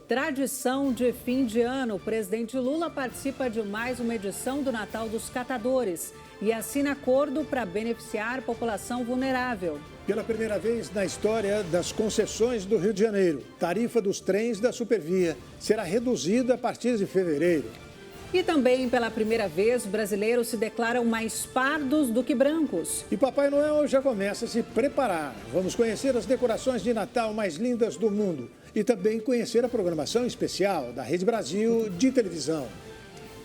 Tradição de fim de ano, o presidente Lula participa de mais uma edição do Natal dos Catadores e assina acordo para beneficiar a população vulnerável. Pela primeira vez na história das concessões do Rio de Janeiro, tarifa dos trens da Supervia será reduzida a partir de fevereiro. E também, pela primeira vez, brasileiros se declaram mais pardos do que brancos. E Papai Noel já começa a se preparar. Vamos conhecer as decorações de Natal mais lindas do mundo e também conhecer a programação especial da Rede Brasil de televisão.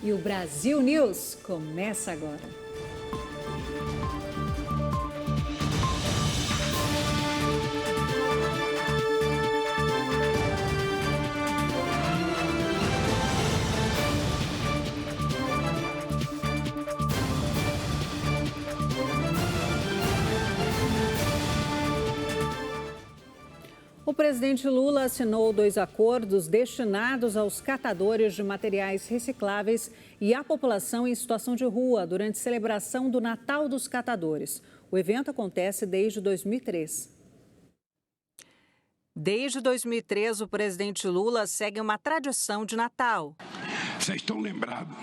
E o Brasil News começa agora. O presidente Lula assinou 2 acordos destinados aos catadores de materiais recicláveis e à população em situação de rua durante a celebração do Natal dos Catadores. O evento acontece desde 2003. Desde 2003, o presidente Lula segue uma tradição de Natal. Vocês estão lembrados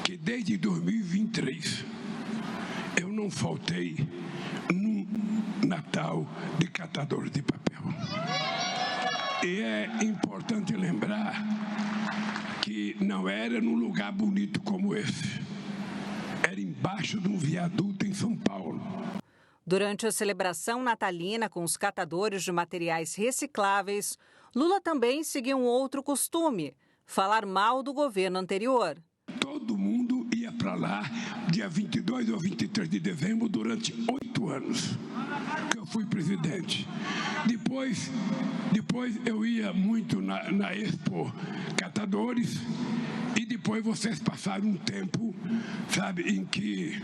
que desde 2023 eu não faltei num Natal de catador de papel. E é importante lembrar que não era num lugar bonito como esse. Era embaixo de um viaduto em São Paulo. Durante a celebração natalina com os catadores de materiais recicláveis, Lula também seguiu um outro costume: falar mal do governo anterior. Todo mundo ia para lá dia 22 ou 23 de dezembro durante 8 anos que eu fui presidente. Depois eu ia muito na Expo Catadores e depois vocês passaram um tempo, sabe, em que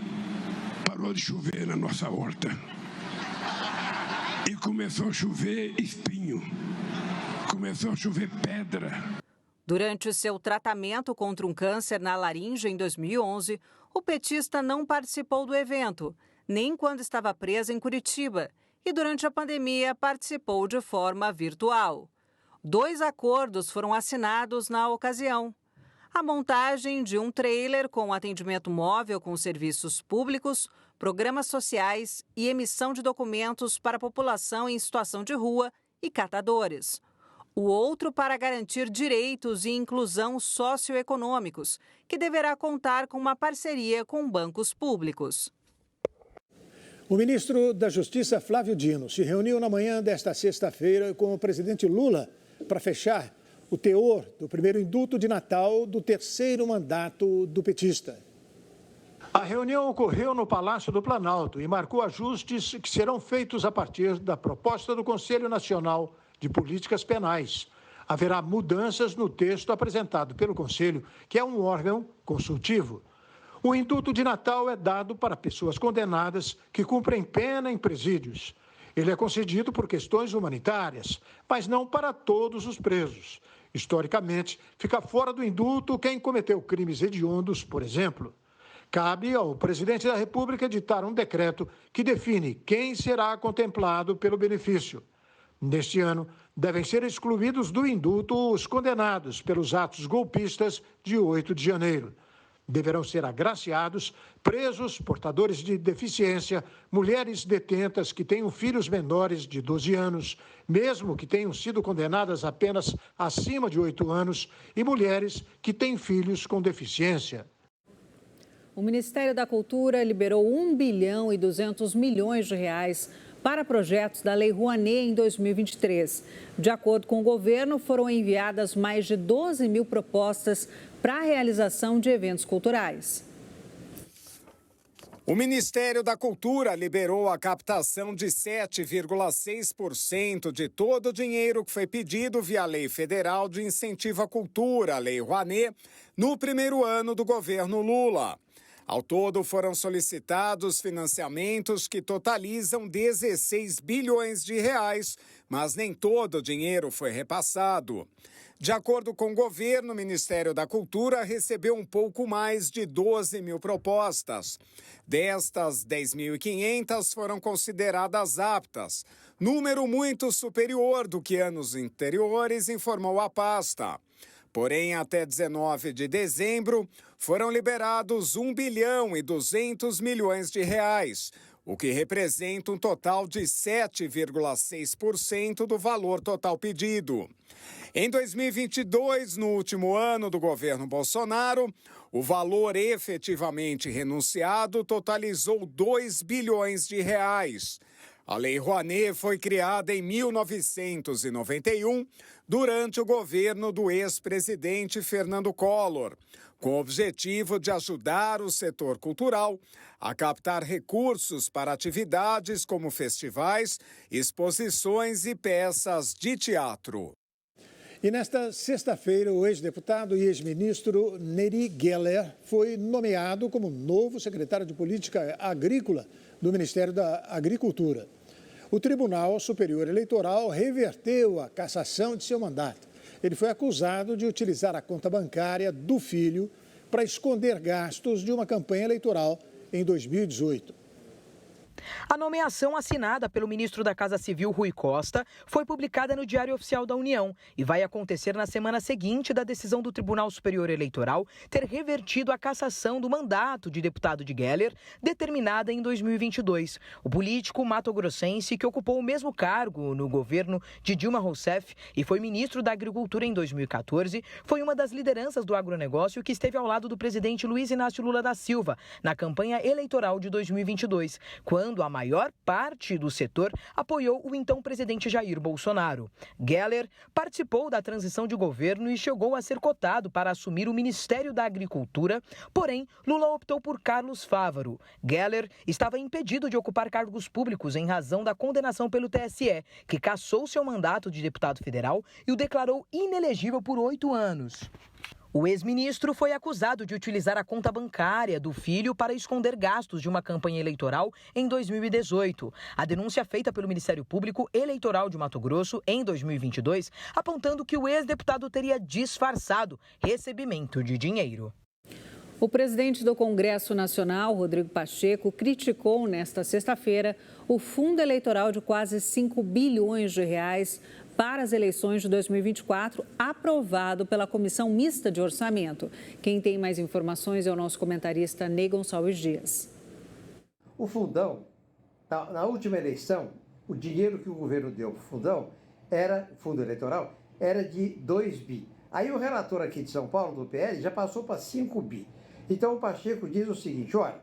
parou de chover na nossa horta e começou a chover espinho, começou a chover pedra. Durante seu tratamento contra um câncer na laringe em 2011, o petista não participou do evento, nem quando estava preso em Curitiba, e durante a pandemia participou de forma virtual. 2 acordos foram assinados na ocasião: a montagem de um trailer com atendimento móvel com serviços públicos, programas sociais e emissão de documentos para a população em situação de rua e catadores. O outro para garantir direitos e inclusão socioeconômicos, que deverá contar com uma parceria com bancos públicos. O ministro da Justiça, Flávio Dino, se reuniu na manhã desta sexta-feira com o presidente Lula para fechar o teor do primeiro indulto de Natal do 3º mandato do petista. A reunião ocorreu no Palácio do Planalto e marcou ajustes que serão feitos a partir da proposta do Conselho Nacional de Políticas Penais. Haverá mudanças no texto apresentado pelo Conselho, que é um órgão consultivo. O indulto de Natal é dado para pessoas condenadas que cumprem pena em presídios. Ele é concedido por questões humanitárias, mas não para todos os presos. Historicamente, fica fora do indulto quem cometeu crimes hediondos, por exemplo. Cabe ao presidente da República editar um decreto que define quem será contemplado pelo benefício. Neste ano, devem ser excluídos do indulto os condenados pelos atos golpistas de 8 de janeiro. Deverão ser agraciados presos, portadores de deficiência, mulheres detentas que tenham filhos menores de 12 anos, mesmo que tenham sido condenadas apenas acima de 8 anos, e mulheres que têm filhos com deficiência. O Ministério da Cultura liberou 1 bilhão e 200 milhões de reais para projetos da Lei Rouanet em 2023. De acordo com o governo, foram enviadas mais de 12 mil propostas para a realização de eventos culturais. O Ministério da Cultura liberou a captação de 7,6% de todo o dinheiro que foi pedido via Lei Federal de Incentivo à Cultura, a Lei Rouanet, no primeiro ano do governo Lula. Ao todo, foram solicitados financiamentos que totalizam 16 bilhões de reais mas nem todo o dinheiro foi repassado. De acordo com o governo, o Ministério da Cultura recebeu um pouco mais de 12 mil propostas. Destas, 10.500 foram consideradas aptas, número muito superior do que anos anteriores, informou a pasta. Porém, até 19 de dezembro, foram liberados 1 bilhão e 200 milhões de reais, o que representa um total de 7,6% do valor total pedido. Em 2022, no último ano do governo Bolsonaro, o valor efetivamente renunciado totalizou 2 bilhões de reais. A Lei Rouanet foi criada em 1991, durante o governo do ex-presidente Fernando Collor, com o objetivo de ajudar o setor cultural a captar recursos para atividades como festivais, exposições e peças de teatro. E nesta sexta-feira, o ex-deputado e ex-ministro Neri Geller foi nomeado como novo secretário de Política Agrícola do Ministério da Agricultura. O Tribunal Superior Eleitoral reverteu a cassação de seu mandato. Ele foi acusado de utilizar a conta bancária do filho para esconder gastos de uma campanha eleitoral em 2018. A nomeação assinada pelo ministro da Casa Civil, Rui Costa, foi publicada no Diário Oficial da União e vai acontecer na semana seguinte da decisão do Tribunal Superior Eleitoral ter revertido a cassação do mandato de deputado de Geller, determinada em 2022. O político mato-grossense, que ocupou o mesmo cargo no governo de Dilma Rousseff e foi ministro da Agricultura em 2014, foi uma das lideranças do agronegócio que esteve ao lado do presidente Luiz Inácio Lula da Silva na campanha eleitoral de 2022, quando a maior parte do setor apoiou o então presidente Jair Bolsonaro. Geller participou da transição de governo e chegou a ser cotado para assumir o Ministério da Agricultura, porém, Lula optou por Carlos Fávaro. Geller estava impedido de ocupar cargos públicos em razão da condenação pelo TSE, que cassou seu mandato de deputado federal e o declarou inelegível por 8 anos. O ex-ministro foi acusado de utilizar a conta bancária do filho para esconder gastos de uma campanha eleitoral em 2018. A denúncia feita pelo Ministério Público Eleitoral de Mato Grosso em 2022, apontando que o ex-deputado teria disfarçado recebimento de dinheiro. O presidente do Congresso Nacional, Rodrigo Pacheco, criticou nesta sexta-feira o fundo eleitoral de quase 5 bilhões de reais para as eleições de 2024, aprovado pela Comissão Mista de Orçamento. Quem tem mais informações é o nosso comentarista Ney Gonçalves Dias. O fundão, na última eleição, o dinheiro que o governo deu para o fundão, fundo eleitoral, era de 2 bi. Aí o relator aqui de São Paulo, do PL, já passou para 5 bi. Então o Pacheco diz o seguinte, olha,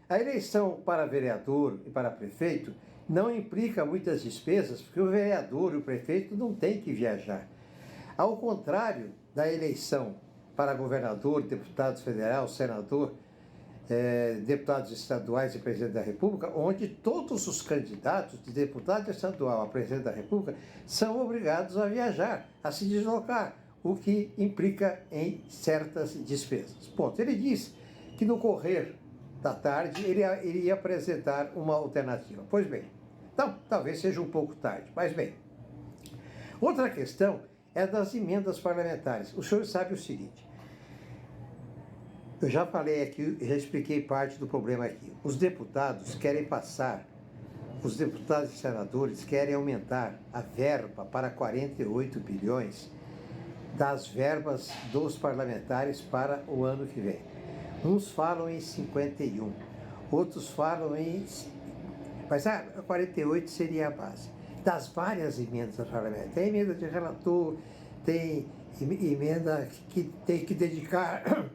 a eleição para vereador e para prefeito não implica muitas despesas, porque o vereador e o prefeito não têm que viajar. Ao contrário da eleição para governador, deputado federal, senador, deputados estaduais e presidente da República, onde todos os candidatos de deputado estadual a presidente da República são obrigados a viajar, a se deslocar, o que implica em certas despesas. Ponto. Ele diz que no correr da tarde ele iria apresentar uma alternativa. Pois bem, então, talvez seja um pouco tarde, mas bem. Outra questão é das emendas parlamentares. O senhor sabe o seguinte, eu já falei aqui, já expliquei parte do problema aqui. Os deputados querem os deputados e senadores querem aumentar a verba para 48 bilhões das verbas dos parlamentares para o ano que vem. Uns falam em 51, outros falam em... Mas 48 seria a base. Das várias emendas parlamentares. Tem emenda de relator, tem emenda que tem que dedicar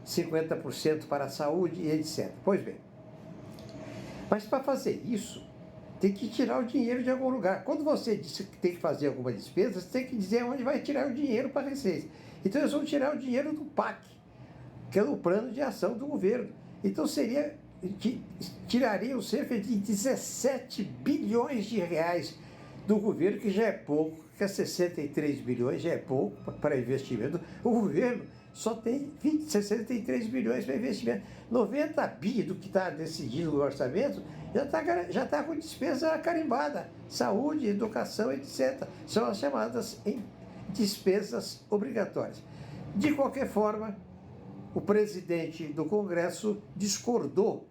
50% para a saúde e etc. Pois bem. Mas para fazer isso, tem que tirar o dinheiro de algum lugar. Quando você diz que tem que fazer alguma despesa, você tem que dizer onde vai tirar o dinheiro para a Receita. Então eles vão tirar o dinheiro do PAC, que é o Plano de Ação do Governo. Então tirariam cerca de 17 bilhões de reais do governo, que já é pouco, elétrica, 63 bilhões, já é pouco para investimento. O governo só tem 63 bilhões para investimento. 90 bi do que está decidido no orçamento já tá com despesa carimbada. Saúde, educação, etc. São as chamadas despesas obrigatórias. De qualquer forma, o presidente do Congresso discordou,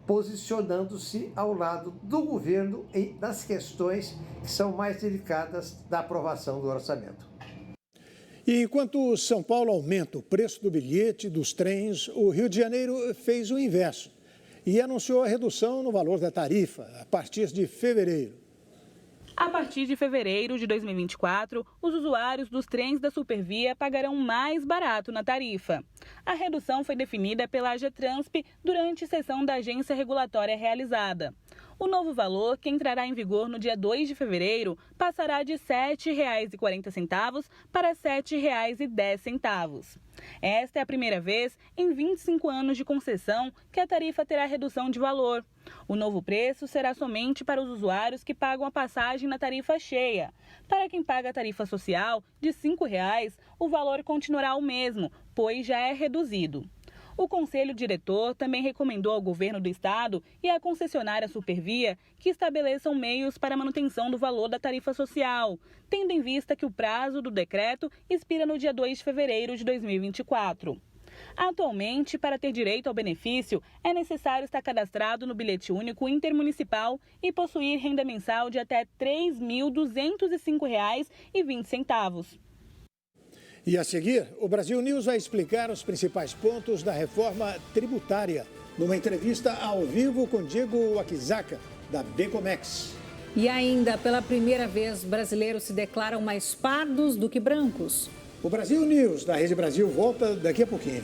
posicionando-se ao lado do governo nas questões que são mais delicadas da aprovação do orçamento. E enquanto São Paulo aumenta o preço do bilhete dos trens, o Rio de Janeiro fez o inverso e anunciou a redução no valor da tarifa a partir de fevereiro. A partir de fevereiro de 2024, os usuários dos trens da Supervia pagarão mais barato na tarifa. A redução foi definida pela AGETRANSP durante sessão da agência regulatória realizada. O novo valor, que entrará em vigor no dia 2 de fevereiro, passará de R$ 7,40 para R$ 7,10. Esta é a primeira vez em 25 anos de concessão que a tarifa terá redução de valor. O novo preço será somente para os usuários que pagam a passagem na tarifa cheia. Para quem paga a tarifa social, de R$ 5,00, o valor continuará o mesmo, pois já é reduzido. O Conselho Diretor também recomendou ao governo do estado e à concessionária Supervia que estabeleçam meios para a manutenção do valor da tarifa social, tendo em vista que o prazo do decreto expira no dia 2 de fevereiro de 2024. Atualmente, para ter direito ao benefício, é necessário estar cadastrado no bilhete único intermunicipal e possuir renda mensal de até R$ 3.205,20. E a seguir, o Brasil News vai explicar os principais pontos da reforma tributária, numa entrevista ao vivo com Diego Wakizaka, da Becomex. E ainda, pela primeira vez, brasileiros se declaram mais pardos do que brancos. O Brasil News, da Rede Brasil, volta daqui a pouquinho.